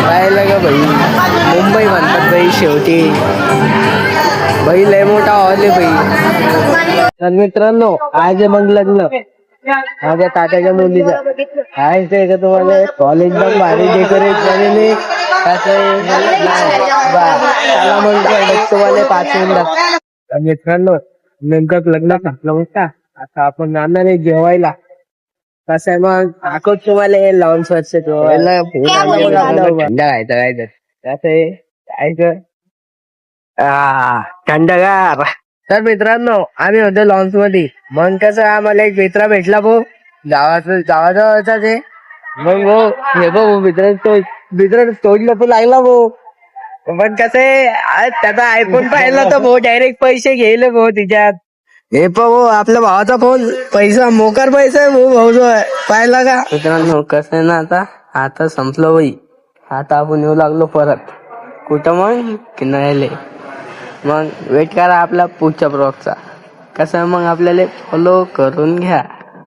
पाहिलं का भाई, मुंबई म्हणतात भाई शेवटी. भाई लय मोठा हॉल आहे भाई. तर मित्रांनो, आज आहे मग लग्न माझ्या तात्याच्या मुलीचं. काय ते का तुम्हाला कॉलेज पण भारी डेकोरेट झालेले. चला मग तुम्हाला 5 मिनिटात. तर मित्रांनो, नेमकं लग्न संपलं होता. आता आपण जाणार आहे जेवायला. कसं आहे मग, दाखवत तुम्हाला हे लॉन्स वर्ष थंड खायचं काय तर कसं आहे खायचं थंडगार. तर मित्रांनो, आम्ही होतो लॉन्स मध्ये. मग कसं आम्हाला एक मित्र भेटला भाऊ, गावाजवळचा ते. मग भाऊ हे भाऊ मित्र तोडलं तर लागला भाऊ. पण कसं आहे त्याचा आयफोन पाहिला तर भाऊ डायरेक्ट पैसे घेले भाऊ तिच्यात. हे भाऊ आपल्या भावाचा फोन पैसा मोकार पैसा आहे भाऊ. भाऊ जो आहे पाहिला का मित्रांनो. कसं आहे ना, आता संपलं बाई. आता आपण येऊ लागलो परत कुठं मग किनाऱ्याले. मग वेट करा आपला पुढच्या ब्लॉगचा. कसं मग आपल्याला फॉलो करून घ्या.